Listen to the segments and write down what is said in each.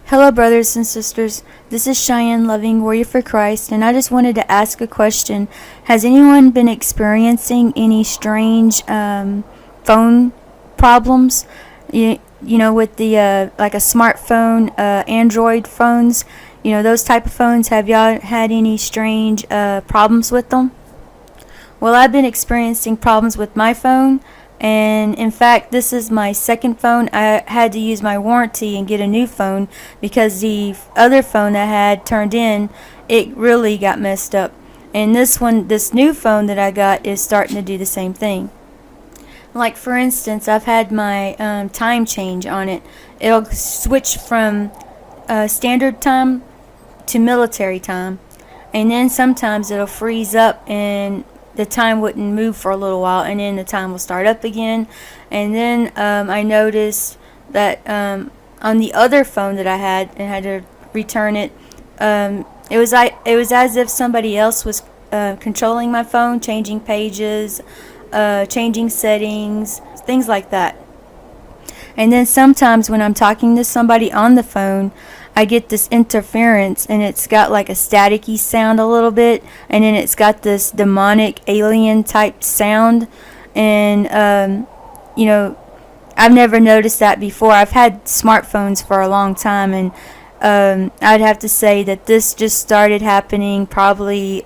Hello, brothers and sisters. This is Cheyenne, loving warrior for Christ, and I just wanted to ask a question. Has anyone been experiencing any strange phone problems? With the like a smartphone, Android phones, those type of phones. Have y'all had any strange problems with them? Well, I've been experiencing problems with my phone, and in fact, this is my second phone. I had to use my warranty and get a new phone because the other phone I had turned in, it really got messed up. And this new phone that I got is starting to do the same thing. Like for instance, I've had my time change on it. It'll switch from standard time to military time, and then sometimes it'll freeze up and the time wouldn't move for a little while, and then the time will start up again. And then I noticed that on the other phone that I had and had to return it, it was as if somebody else was controlling my phone, changing pages, changing settings, things like that. And then sometimes when I'm talking to somebody on the phone, I get this interference, and it's got like a staticky sound a little bit, and then it's got this demonic alien type sound. And I've never noticed that before. I've had smartphones for a long time, and I'd have to say that this just started happening probably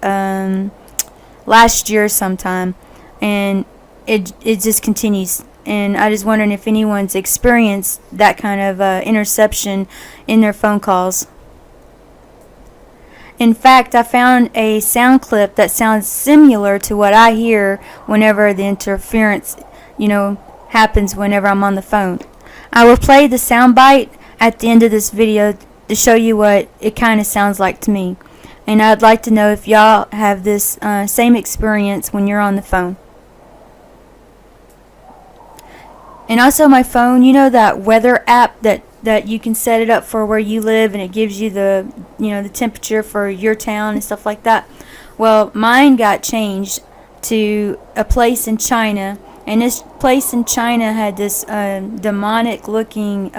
last year sometime, and it just continues. And I just wondering if anyone's experienced that kind of interception in their phone calls. In fact, I found a sound clip that sounds similar to what I hear whenever the interference, happens whenever I'm on the phone. I will play the sound bite at the end of this video to show you what it kind of sounds like to me. And I'd like to know if y'all have this same experience when you're on the phone. And also my phone, that weather app that you can set it up for where you live, and it gives you the the temperature for your town and stuff like that. Well, mine got changed to a place in China, and this place in China had this demonic looking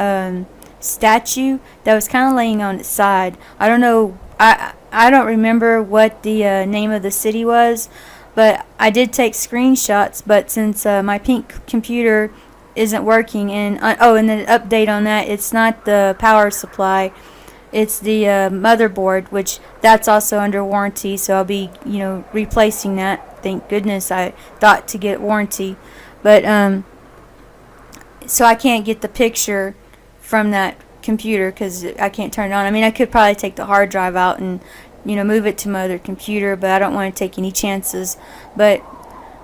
statue that was kind of laying on its side. I don't know, I don't remember what the name of the city was, but I did take screenshots. But since my pink computer isn't working, and and then an update on that, it's not the power supply, it's the motherboard, which that's also under warranty, so I'll be replacing that. Thank goodness, I thought to get warranty. But so I can't get the picture from that computer because I can't turn it on. I mean, I could probably take the hard drive out and move it to my other computer, but I don't want to take any chances. But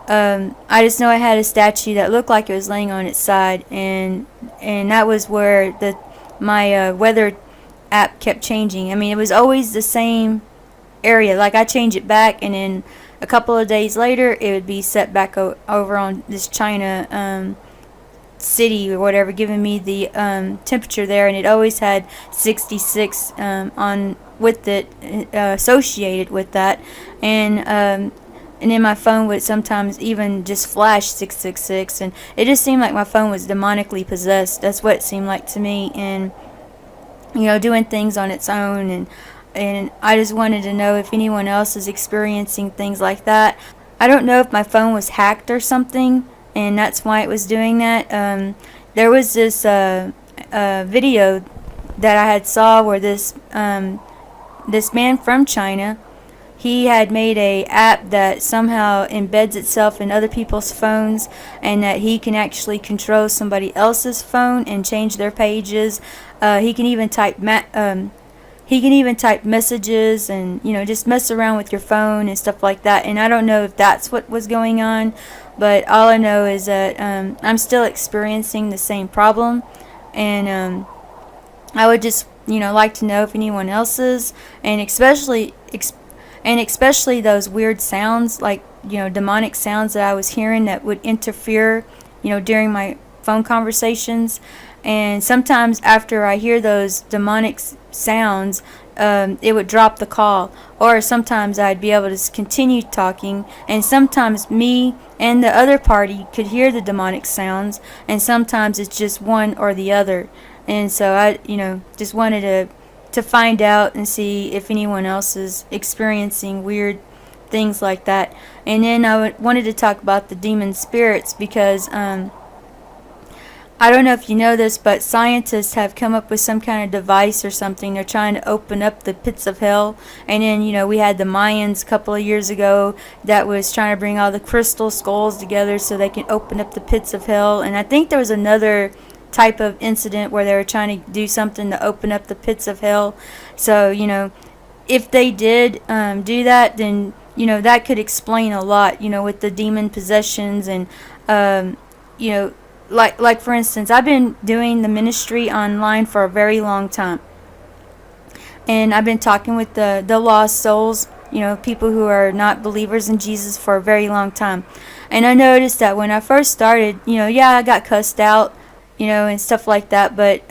I just know I had a statue that looked like it was laying on its side, and that was where my weather app kept changing. I mean, it was always the same area. Like, I change it back, and then a couple of days later, it would be set back over on this China city or whatever, giving me the temperature there, and it always had 66 on with it associated with that, and then my phone would sometimes even just flash 666, and it just seemed like my phone was demonically possessed. That's what it seemed like to me, and doing things on its own, and I just wanted to know if anyone else is experiencing things like that. I don't know if my phone was hacked or something, and that's why it was doing that. There was this video that I had saw where this man from China, he had made a app that somehow embeds itself in other people's phones, and that he can actually control somebody else's phone and change their pages. He can even type messages and just mess around with your phone and stuff like that. And I don't know if that's what was going on, but all I know is that I'm still experiencing the same problem, and I would just like to know if anyone else is, and especially those weird sounds, like demonic sounds that I was hearing that would interfere during my phone conversations. And sometimes after I hear those demonic sounds, it would drop the call, or sometimes I'd be able to continue talking, and sometimes me and the other party could hear the demonic sounds, and sometimes it's just one or the other. And so I, just wanted to find out and see if anyone else is experiencing weird things like that. And then I wanted to talk about the demon spirits because I don't know if you know this, but scientists have come up with some kind of device or something. They're trying to open up the pits of hell. And then, we had the Mayans a couple of years ago that was trying to bring all the crystal skulls together so they can open up the pits of hell. And I think there was another type of incident where they were trying to do something to open up the pits of hell. So, if they did do that, then, that could explain a lot, with the demon possessions and, like for instance, I've been doing the ministry online for a very long time, and I've been talking with the lost souls, people who are not believers in Jesus for a very long time. And I noticed that when I first started, I got cussed out, and stuff like that, but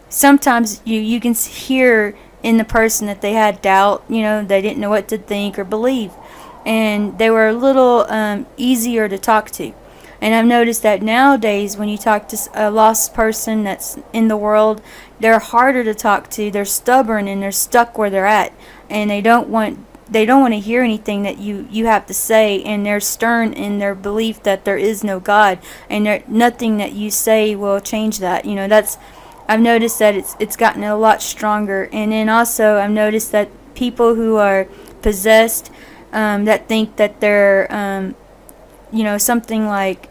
sometimes you can hear in the person that they had doubt, they didn't know what to think or believe, and they were a little easier to talk to. And I've noticed that nowadays when you talk to a lost person that's in the world, they're harder to talk to. They're stubborn and they're stuck where they're at, and they don't want to hear anything that you have to say, and they're stern in their belief that there is no God, and nothing that you say will change that. I've noticed that it's gotten a lot stronger. And then also I've noticed that people who are possessed, that think that they're something like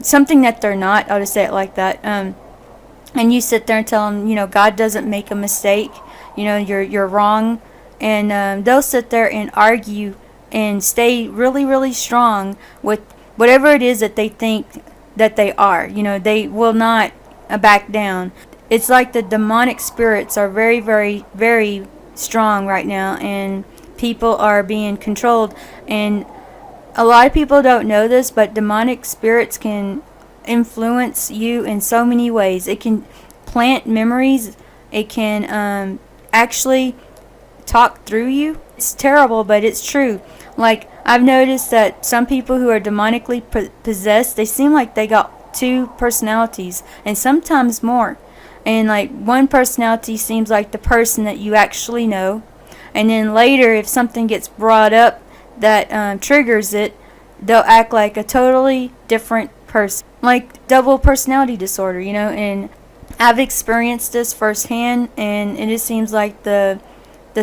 something that they're not. I'll just say it like that. And you sit there and tell them, God doesn't make a mistake. You're wrong, and they'll sit there and argue and stay really, really strong with whatever it is that they think that they are. They will not back down. It's like the demonic spirits are very, very, very strong right now, and people are being controlled. And a lot of people don't know this, but demonic spirits can influence you in so many ways. It can plant memories. It can actually talk through you. It's terrible, but it's true. Like, I've noticed that some people who are demonically possessed, they seem like they got two personalities, and sometimes more. And like, one personality seems like the person that you actually know, and then later, if something gets brought up that triggers it, they'll act like a totally different person, like double personality disorder, and I've experienced this firsthand, and it just seems like the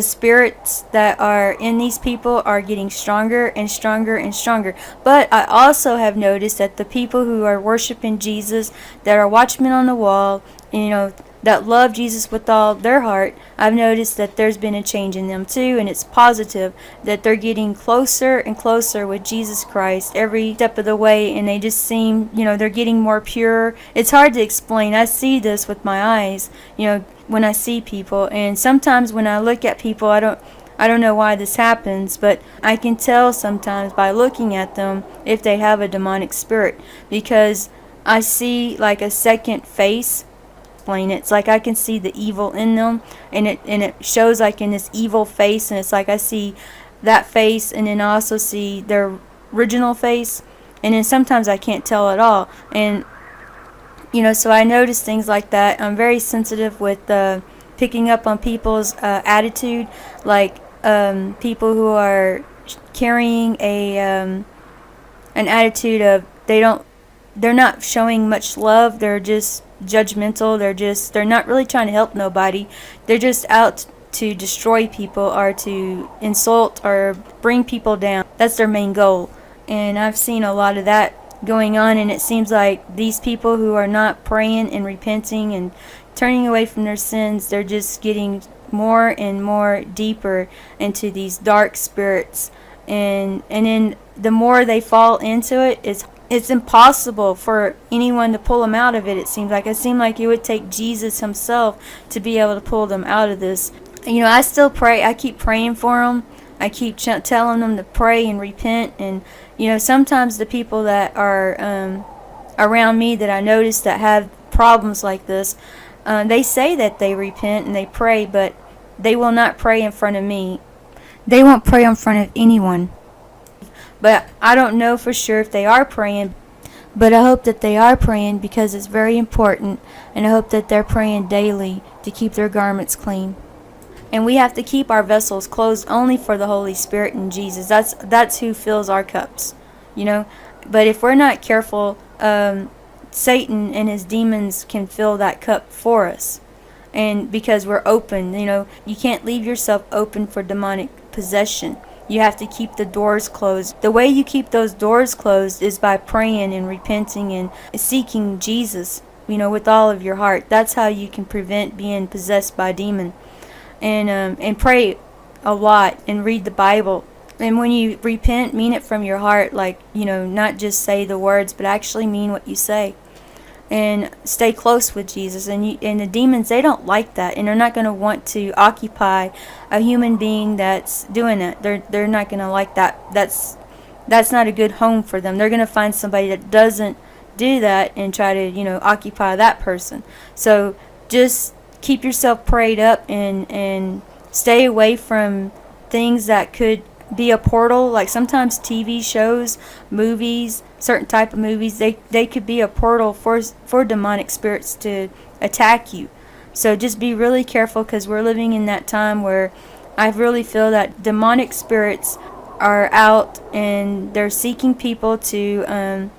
spirits that are in these people are getting stronger and stronger and stronger. But I also have noticed that the people who are worshiping Jesus, that are watchmen on the wall, that love Jesus with all their heart, I've noticed that there's been a change in them too, and it's positive, that they're getting closer and closer with Jesus Christ every step of the way, and they just seem, they're getting more pure. It's hard to explain. I see this with my eyes, when I see people, and sometimes when I look at people, I don't know why this happens, but I can tell sometimes by looking at them if they have a demonic spirit, because I see like a second face. It's like I can see the evil in them, and it shows like in this evil face, and it's like I see that face, and then I also see their original face, and then sometimes I can't tell at all. And so I notice things like that. I'm very sensitive with picking up on people's attitude, like people who are carrying an attitude of they're not showing much love. They're just judgmental. They're not really trying to help nobody. They're just out to destroy people or to insult or bring people down. That's their main goal. And I've seen a lot of that going on, and it seems like these people who are not praying and repenting and turning away from their sins, they're just getting more and more deeper into these dark spirits, and then the more they fall into it, it's impossible for anyone to pull them out of it. It seems like it would take Jesus himself to be able to pull them out of this. I still pray. I keep praying for them. I keep telling them to pray and repent. And sometimes the people that are around me that I notice that have problems like this, they say that they repent and they pray, but they will not pray in front of me. They won't pray in front of anyone. But I don't know for sure if they are praying. But I hope that they are praying because it's very important, and I hope that they're praying daily to keep their garments clean. And we have to keep our vessels closed only for the Holy Spirit and Jesus. That's who fills our cups, you know. But if we're not careful, Satan and his demons can fill that cup for us. And because we're open, you can't leave yourself open for demonic possession. You have to keep the doors closed. The way you keep those doors closed is by praying and repenting and seeking Jesus, with all of your heart. That's how you can prevent being possessed by a demon. And pray a lot and read the Bible. And when you repent, mean it from your heart, not just say the words, but actually mean what you say. And stay close with Jesus. And the demons, they don't like that, and they're not going to want to occupy a human being that's doing that. They're not going to like that. That's not a good home for them. They're going to find somebody that doesn't do that and try to occupy that person. So just keep yourself prayed up and stay away from things that could be a portal. Like sometimes TV shows, movies, certain type of movies, they could be a portal for demonic spirits to attack you. So just be really careful, because we're living in that time where I really feel that demonic spirits are out and they're seeking people to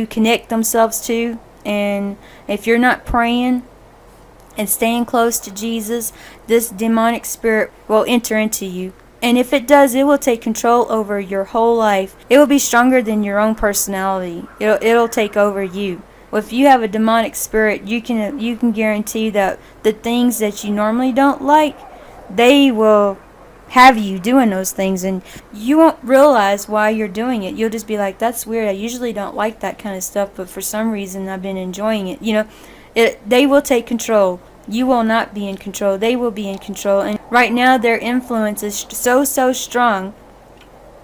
connect themselves to. And if you're not praying and staying close to Jesus, this demonic spirit will enter into you. And if it does, it will take control over your whole life. It will be stronger than your own personality. It'll take over you. Well, if you have a demonic spirit, you can guarantee that the things that you normally don't like, they will have you doing those things, and you won't realize why you're doing it. You'll just be like, that's weird. I usually don't like that kind of stuff, but for some reason I've been enjoying it. They will take control. You will not be in control. They will be in control. And right now their influence is so strong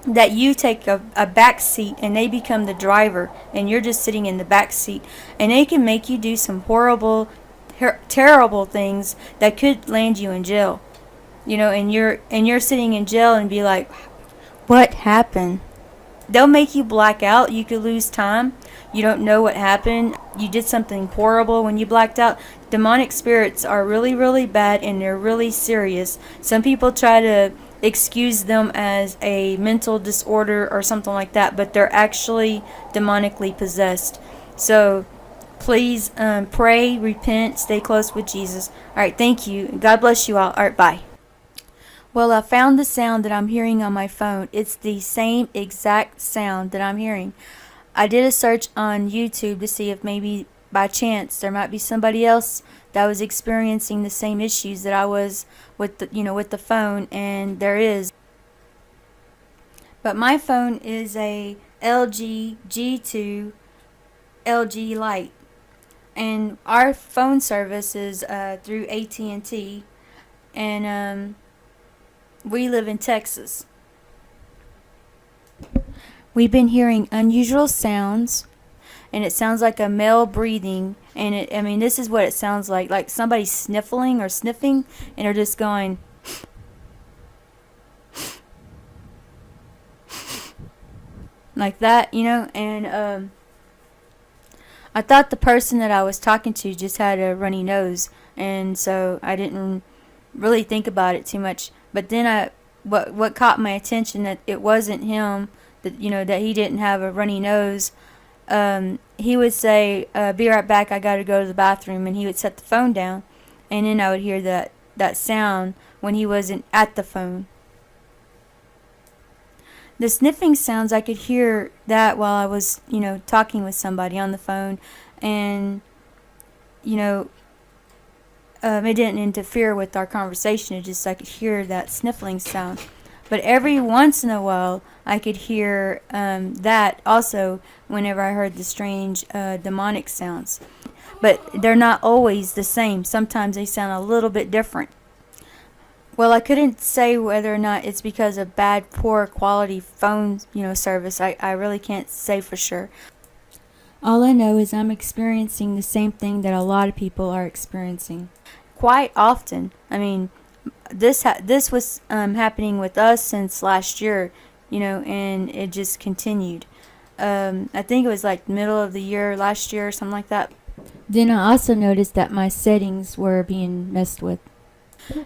that you take a back seat and they become the driver, and you're just sitting in the back seat. And they can make you do some horrible, terrible things that could land you in jail. And you're sitting in jail and be like, what happened? They'll make you black out. You could lose time. You don't know what happened. You did something horrible when you blacked out. Demonic spirits are really, really bad, and they're really serious. Some people try to excuse them as a mental disorder or something like that, but they're actually demonically possessed. So please pray, repent, stay close with Jesus. All right, thank you. God bless you all. All right, bye. Well, I found the sound that I'm hearing on my phone. It's the same exact sound that I'm hearing. I did a search on YouTube to see if maybe by chance there might be somebody else that was experiencing the same issues that I was with the phone, and there is. But my phone is a LG G2 LG Lite, and our phone service is through AT&T, and we live in Texas. We've been hearing unusual sounds, and it sounds like a male breathing, and this is what it sounds like somebody sniffling or sniffing, and they're just going like that, and I thought the person that I was talking to just had a runny nose, and so I didn't really think about it too much. But then what caught my attention, that it wasn't him, that he didn't have a runny nose. He would say, be right back, I gotta go to the bathroom, and he would set the phone down, and then I would hear that sound when he wasn't at the phone. The sniffing sounds, I could hear that while I was talking with somebody on the phone, and it didn't interfere with our conversation. It just, I could hear that sniffling sound. But every once in a while, I could hear that also whenever I heard the strange demonic sounds. But they're not always the same. Sometimes they sound a little bit different. Well, I couldn't say whether or not it's because of bad, poor quality phone service. I really can't say for sure. All I know is I'm experiencing the same thing that a lot of people are experiencing. Quite often. This was happening with us since last year, and it just continued. I think it was like middle of the year last year or something like that. Then I also noticed that my settings were being messed with,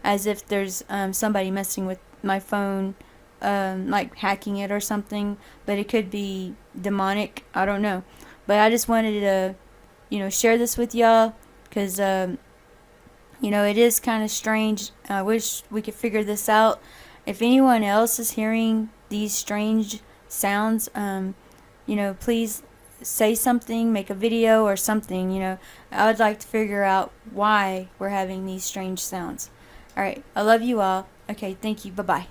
as if there's somebody messing with my phone, like hacking it or something. But it could be demonic. I don't know. But I just wanted to, share this with y'all because, it is kind of strange. I wish we could figure this out. If anyone else is hearing these strange sounds, please say something, make a video or something. I would like to figure out why we're having these strange sounds. All right, I love you all. Okay, thank you. Bye-bye.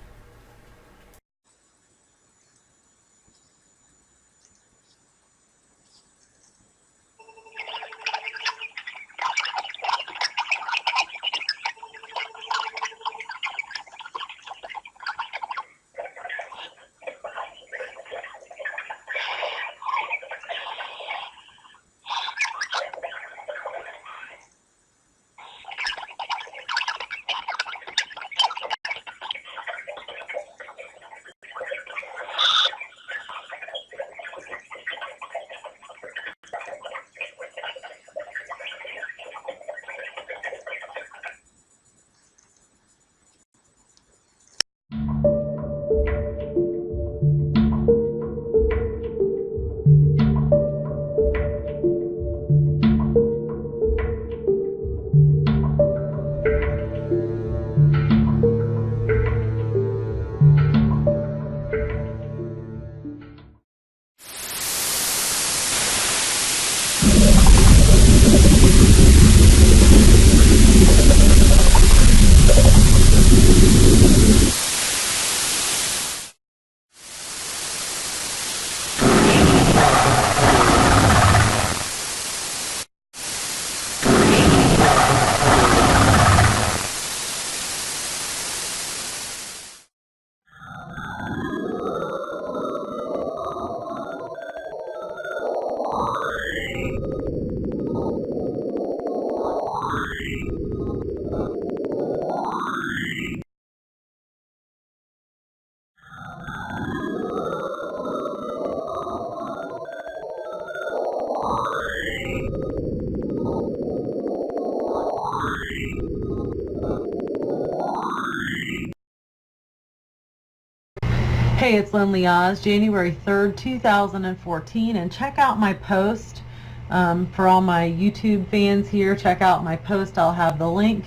Hey, it's Lynn Liaz, January 3rd, 2014, and check out my post for all my YouTube fans here. Check out my post. I'll have the link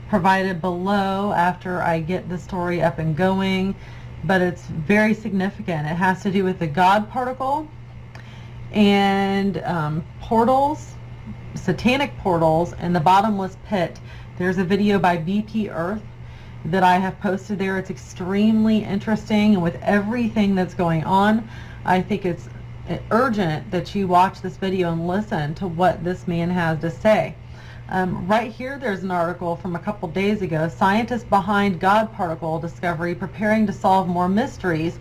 provided below after I get the story up and going, but it's very significant. It has to do with the God particle and portals, satanic portals, and the bottomless pit. There's a video by BP Earth that I have posted there. It's extremely interesting, and with everything that's going on, I think it's urgent that you watch this video and listen to what this man has to say. Right here, there's an article from a couple days ago, scientists behind God particle discovery preparing to solve more mysteries.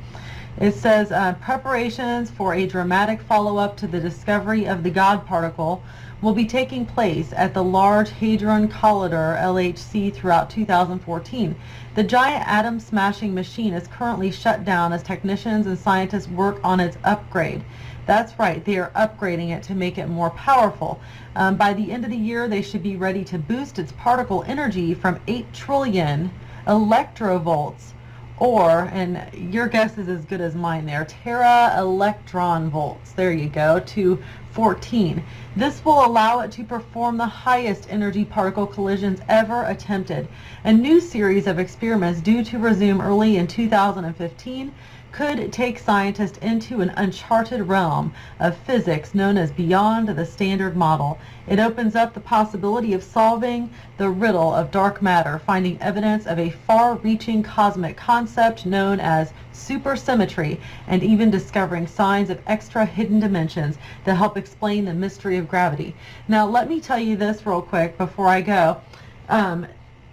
It says preparations for a dramatic follow-up to the discovery of the God particle will be taking place at the Large Hadron Collider LHC throughout 2014. The giant atom-smashing machine is currently shut down as technicians and scientists work on its upgrade. That's right, they are upgrading it to make it more powerful. By the end of the year, they should be ready to boost its particle energy from 8 trillion electrovolts, or, and your guess is as good as mine there, tera electron volts, there you go, to 14. This will allow it to perform the highest energy particle collisions ever attempted. A new series of experiments due to resume early in 2015 could take scientists into an uncharted realm of physics known as beyond the standard model. It opens up the possibility of solving the riddle of dark matter, finding evidence of a far-reaching cosmic concept known as supersymmetry, and even discovering signs of extra hidden dimensions that help explain the mystery of gravity. Now, let me tell you this real quick before I go.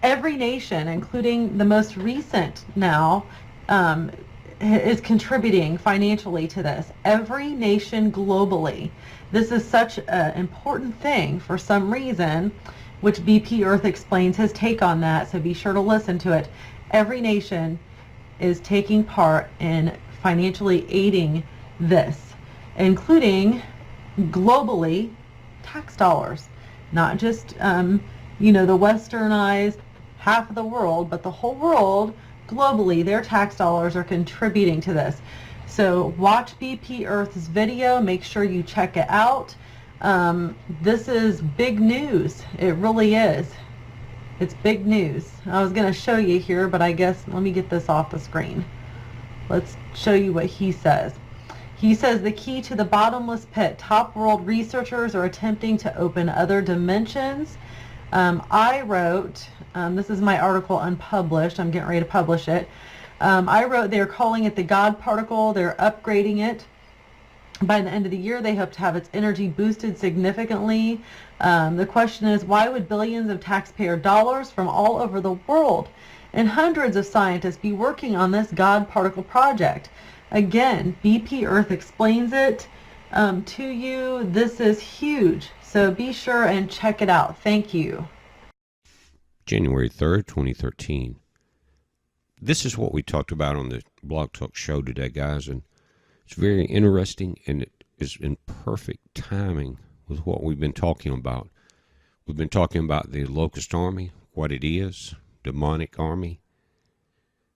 Every nation, including the most recent now, is contributing financially to this. Every nation globally. This is such an important thing for some reason, which BP Earth explains his take on that, so be sure to listen to it. Every nation is taking part in financially aiding this. including globally tax dollars, not just the westernized half of the world, but the whole world globally. Their tax dollars are contributing to this. So watch BP Earth's video. Make sure you check it out. This is big news. It really is. It's big news. I was going to show you here, but I guess let me get this off the screen. Let's show you what he says. He says the key to the bottomless pit. Top world researchers are attempting to open other dimensions. I wrote, this is my article unpublished. I'm getting ready to publish it. I wrote they're calling it the God particle. They're upgrading it. By the end of the year, they hope to have its energy boosted significantly. The question is, why would billions of taxpayer dollars from all over the world and hundreds of scientists be working on this God particle project? Again, BP Earth explains it to you. This is huge. So be sure and check it out. Thank you. January 3rd, 2013. This is what we talked about on the Blog Talk show today, guys, and it's very interesting, and it is in perfect timing with what we've been talking about. We've been talking about the locust army, what it is, demonic army,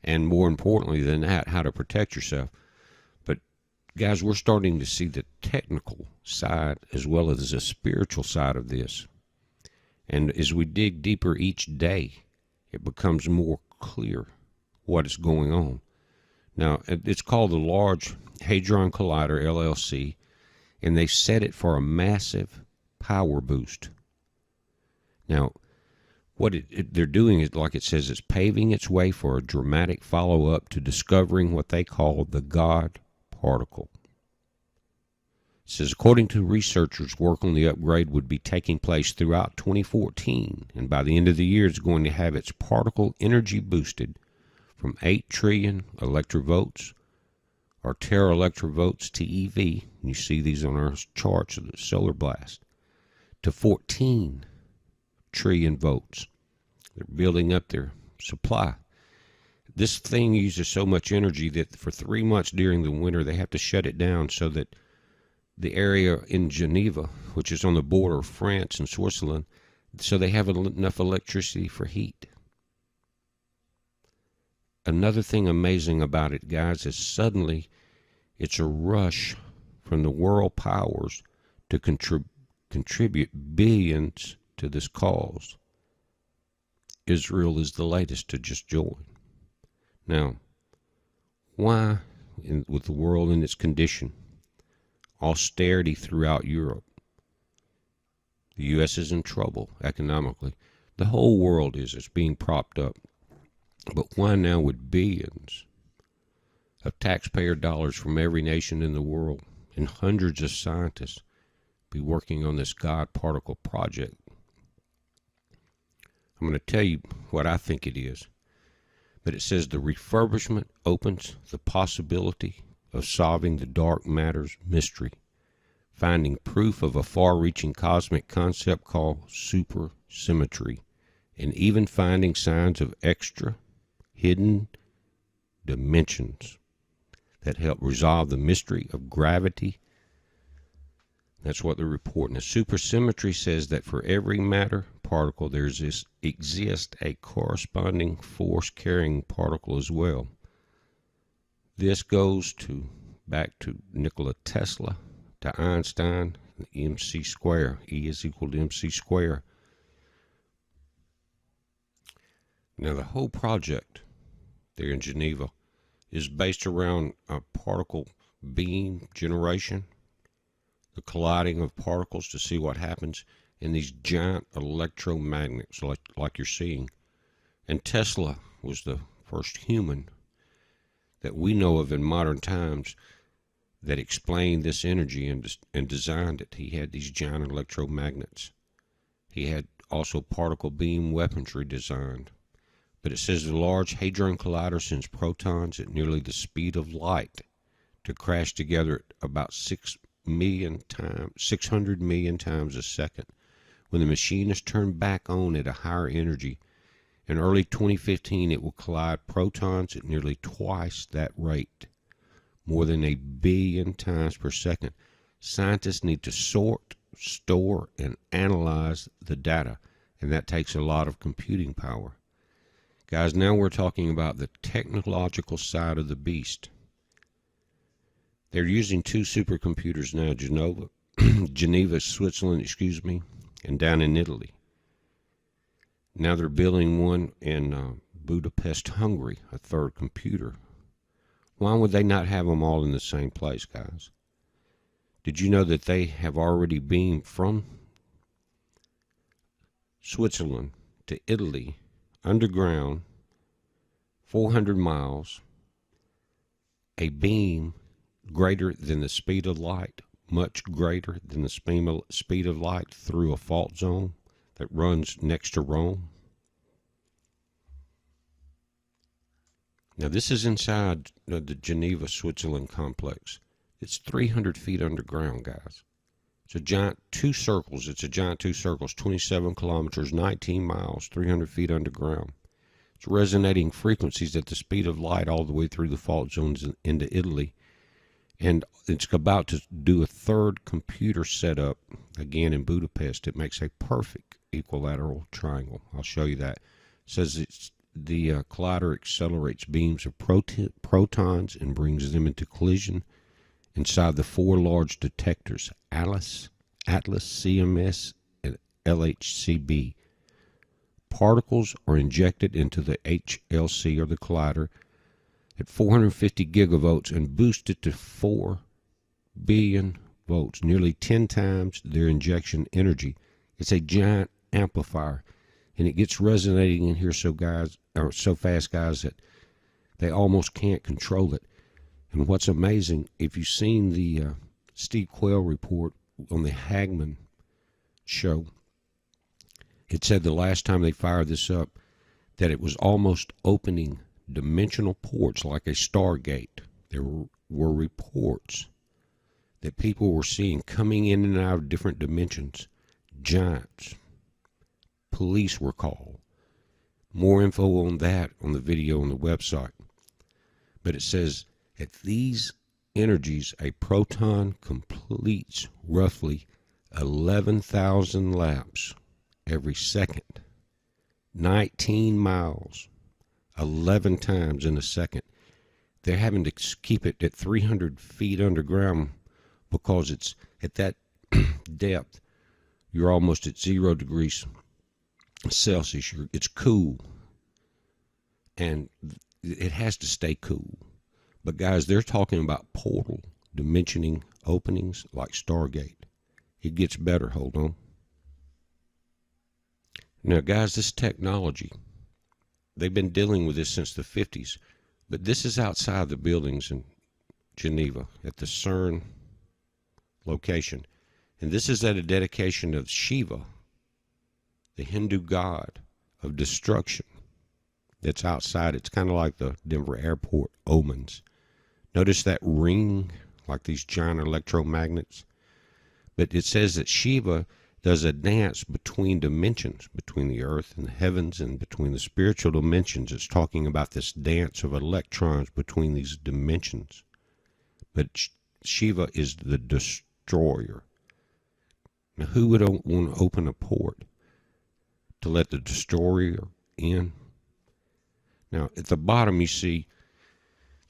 and more importantly than that, how to protect yourself. But guys, we're starting to see the technical side as well as the spiritual side of this. And as we dig deeper each day, it becomes more clear what is going on. Now, it's called the Large Hadron Collider, LLC, and they set it for a massive power boost. Now, what they're doing is, like it says, it's paving its way for a dramatic follow-up to discovering what they call the God particle. It says, according to researchers, work on the upgrade would be taking place throughout 2014, and by the end of the year, it's going to have its particle energy boosted from 8 trillion electrovolts, or teraelectrovolts, TeV, you see these on our charts of the solar blast, to 14 trillion volts. They're building up their supply. This thing uses so much energy that for 3 months during the winter, they have to shut it down so that the area in Geneva, which is on the border of France and Switzerland, so they have enough electricity for heat. Another thing amazing about it, guys, is suddenly it's a rush from the world powers to contribute billions to this cause. Israel is the latest to just join. Now, why, with the world in its condition, austerity throughout Europe, the U.S. is in trouble economically. The whole world is. It's being propped up. But why now would billions of taxpayer dollars from every nation in the world and hundreds of scientists be working on this God particle project? I'm going to tell you what I think it is. But it says the refurbishment opens the possibility of solving the dark matter's mystery, finding proof of a far-reaching cosmic concept called supersymmetry, and even finding signs of extra hidden dimensions that help resolve the mystery of gravity. That's what they're reporting. The supersymmetry says that for every matter particle, there exists a corresponding force-carrying particle as well. This goes back to Nikola Tesla, to Einstein, MC square. E is equal to MC square. Now, the whole project there in Geneva is based around a particle beam generation, the colliding of particles to see what happens in these giant electromagnets like you're seeing. And Tesla was the first human that we know of in modern times that explained this energy and designed it. He had these giant electromagnets. He had also particle beam weaponry designed. But it says the Large Hadron Collider sends protons at nearly the speed of light to crash together at about 600 million times a second. When the machine is turned back on at a higher energy, in early 2015 it will collide protons at nearly twice that rate, more than 1 billion times per second. Scientists need to sort, store, and analyze the data, and that takes a lot of computing power. Guys, now we're talking about the technological side of the beast. They're using two supercomputers now, Geneva, Switzerland, and down in Italy. Now they're building one in Budapest, Hungary, a third computer. Why would they not have them all in the same place, guys? Did you know that they have already beamed from Switzerland to Italy underground 400 miles, a beam greater than the speed of light, much greater than the speed of light through a fault zone that runs next to Rome? Now this is inside the Geneva, Switzerland complex. It's 300 feet underground, guys. It's a giant two circles, 27 kilometers, 19 miles, 300 feet underground. It's resonating frequencies at the speed of light all the way through the fault zones into Italy. And it's about to do a third computer setup, again in Budapest. It makes a perfect equilateral triangle. I'll show you that. It says the collider accelerates beams of protons and brings them into collision inside the four large detectors, Atlas, CMS, and LHCb. Particles are injected into the HLC, or the collider, at 450 gigavolts and boosted to 4 billion volts, nearly 10 times their injection energy. It's a giant amplifier, and it gets resonating in here so fast, guys, that they almost can't control it. And what's amazing, if you've seen the Steve Quayle report on the Hagman show, it said the last time they fired this up that it was almost opening dimensional ports like a Stargate. There were reports that people were seeing coming in and out of different dimensions, giants. Police were called. More info on that on the video on the website. But it says at these energies, a proton completes roughly 11,000 laps every second, 19 miles, 11 times in a second. They're having to keep it at 300 feet underground because it's at that depth. You're almost at 0 degrees Celsius. It's cool, and it has to stay cool. But guys, they're talking about portal dimensioning openings like Stargate. It gets better. Hold on. Now, guys, this technology, they've been dealing with this since the 50s, but this is outside the buildings in Geneva at the CERN location. And this is at a dedication of Shiva, the Hindu god of destruction, that's outside. It's kind of like the Denver airport omens. Notice that ring, like these giant electromagnets. But it says that Shiva does a dance between dimensions, between the earth and the heavens, and between the spiritual dimensions. It's talking about this dance of electrons between these dimensions. But Shiva is the destroyer. Now, who would want to open a port to let the destroyer in? Now, at the bottom, you see,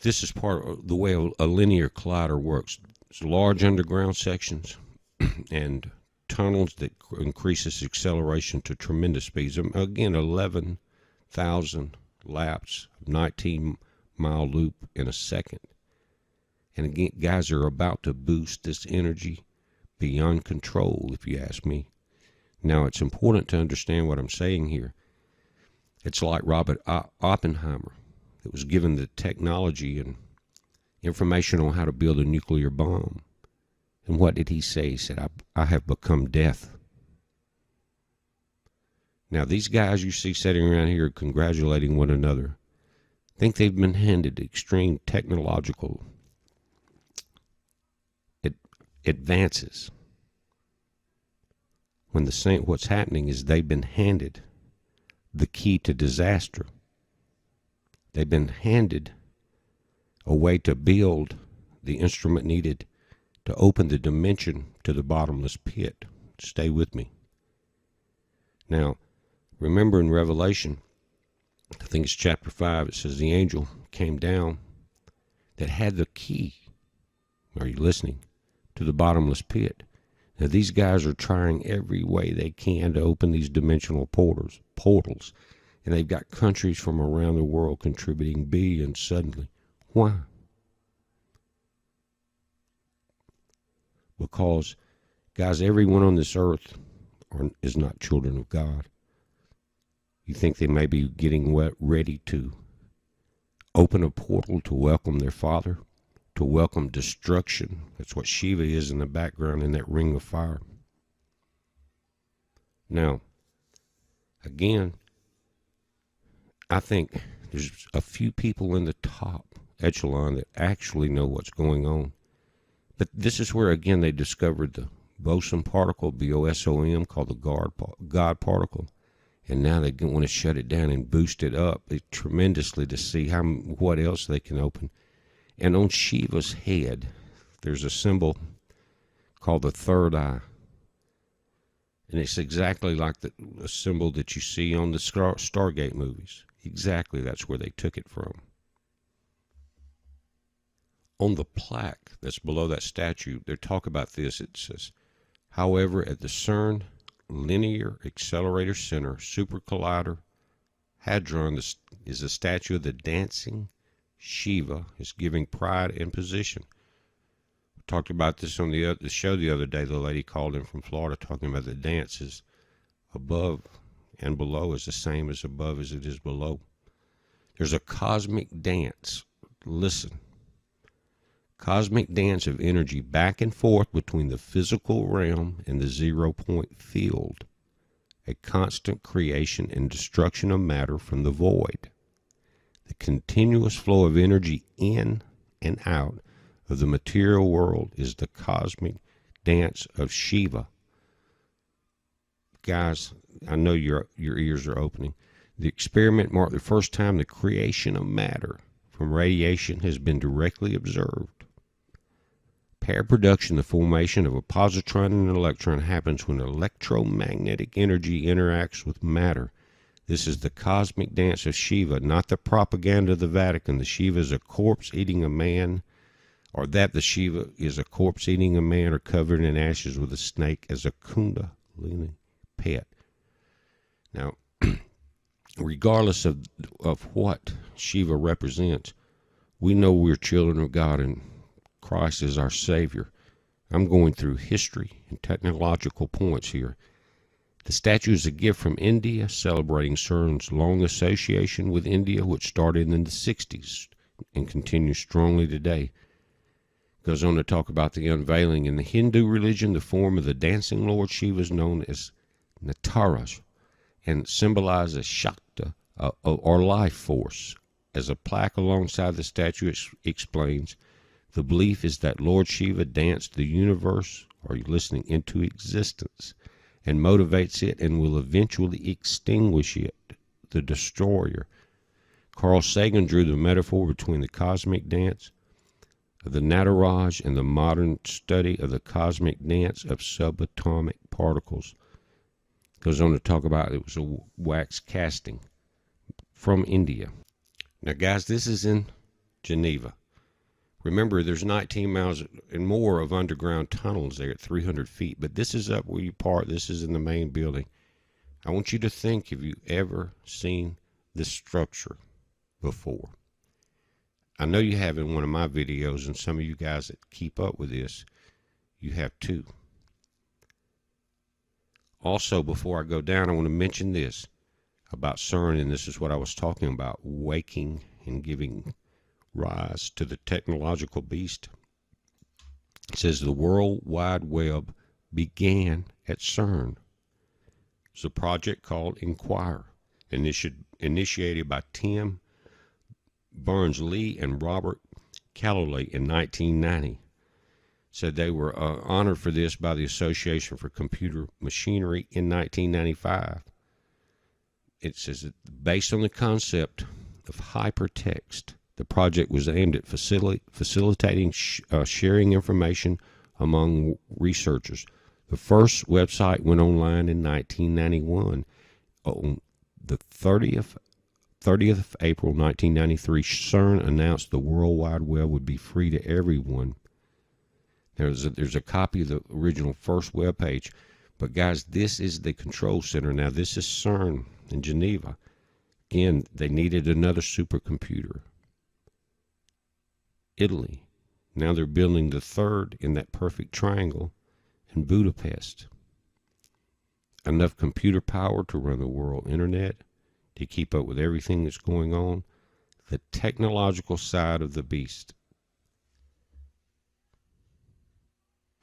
this is part of the way a linear collider works. It's large underground sections and tunnels that increases acceleration to tremendous speeds. Again, 11,000 laps, 19-mile loop in a second. And again, guys are about to boost this energy beyond control, if you ask me. Now, it's important to understand what I'm saying here. It's like Robert Oppenheimer that was given the technology and information on how to build a nuclear bomb. And what did he say? He said, I have become death. Now, these guys you see sitting around here congratulating one another think they've been handed extreme technological advances. When what's happening is they've been handed the key to disaster. They've been handed a way to build the instrument needed to open the dimension to the bottomless pit. Stay with me. Now, remember in Revelation, I think it's chapter 5, it says the angel came down that had the key, are you listening, to the bottomless pit. Now, these guys are trying every way they can to open these dimensional portals, and they've got countries from around the world contributing billions suddenly. Why? Because, guys, everyone on this earth is not children of God. You think they may be getting ready to open a portal to welcome their Father, to welcome destruction. That's what Shiva is in the background in that ring of fire. Now, again, I think there's a few people in the top echelon that actually know what's going on. But this is where, again, they discovered the boson particle, BOSOM, called the God particle. And now they want to shut it down and boost it up tremendously to see what else they can open. And on Shiva's head, there's a symbol called the third eye. And it's exactly like a symbol that you see on the Stargate movies. Exactly, that's where they took it from. On the plaque that's below that statue, they talk about this. It says, however, at the CERN Linear Accelerator Center Super Collider Hadron is a statue of the dancing Shiva, is giving pride and position. We talked about this on the show the other day. The lady called in from Florida talking about the dance is above and below is the same as above as it is below. There's a cosmic dance. Listen. Cosmic dance of energy back and forth between the physical realm and the 0-point field, a constant creation and destruction of matter from the void. The continuous flow of energy in and out of the material world is the cosmic dance of Shiva. Guys, I know your ears are opening. The experiment marked the first time the creation of matter from radiation has been directly observed. Pair production, the formation of a positron and an electron, happens when electromagnetic energy interacts with matter. This is the cosmic dance of Shiva, not the propaganda of the Vatican. The Shiva is a corpse eating a man, or that the Shiva is a corpse eating a man or covered in ashes with a snake as a kundalini pet. Now, regardless of what Shiva represents, we know we're children of God and Christ is our Savior. I'm going through history and technological points here. The statue is a gift from India, celebrating CERN's long association with India, which started in the 60s and continues strongly today. Goes on to talk about the unveiling. In the Hindu religion, the form of the dancing Lord Shiva is known as Nataraj and symbolizes Shakti, or life force. As a plaque alongside the statue explains, the belief is that Lord Shiva danced the universe, are you listening, into existence and motivates it and will eventually extinguish it, the destroyer. Carl Sagan drew the metaphor between the cosmic dance of the Nataraj and the modern study of the cosmic dance of subatomic particles. Goes on to talk about it was a wax casting from India. Now, guys, this is in Geneva. Remember, there's 19 miles and more of underground tunnels there at 300 feet, but this is up where you park. This is in the main building. I want you to think, have you ever seen this structure before? I know you have in one of my videos, and some of you guys that keep up with this, you have too. Also, before I go down, I want to mention this about CERN, and this is what I was talking about, waking and giving rise to the technological beast. It says the World Wide Web began at CERN. It's a project called Inquire, initiated by Tim Berners-Lee and Robert Callahan in 1990. Said they were honored for this by the Association for Computer Machinery in 1995. It says that based on the concept of hypertext, the project was aimed at facilitating sharing information among researchers. The first website went online in 1991. On the 30th of April 1993, CERN announced the World Wide Web would be free to everyone. There's a copy of the original first web page. But guys, this is the control center. Now, this is CERN in Geneva. Again, they needed another supercomputer. Italy. Now they're building the third in that perfect triangle in Budapest. Enough computer power to run the world internet, to keep up with everything that's going on. The technological side of the beast.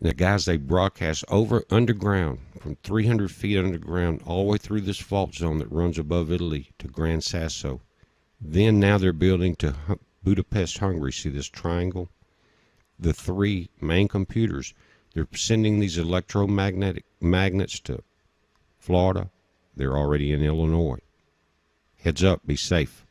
Now, guys, they broadcast underground, from 300 feet underground, all the way through this fault zone that runs above Italy to Gran Sasso. Then now they're building to Budapest, Hungary. See this triangle? The three main computers. They're sending these electromagnetic magnets to Florida. They're already in Illinois. Heads up, be safe.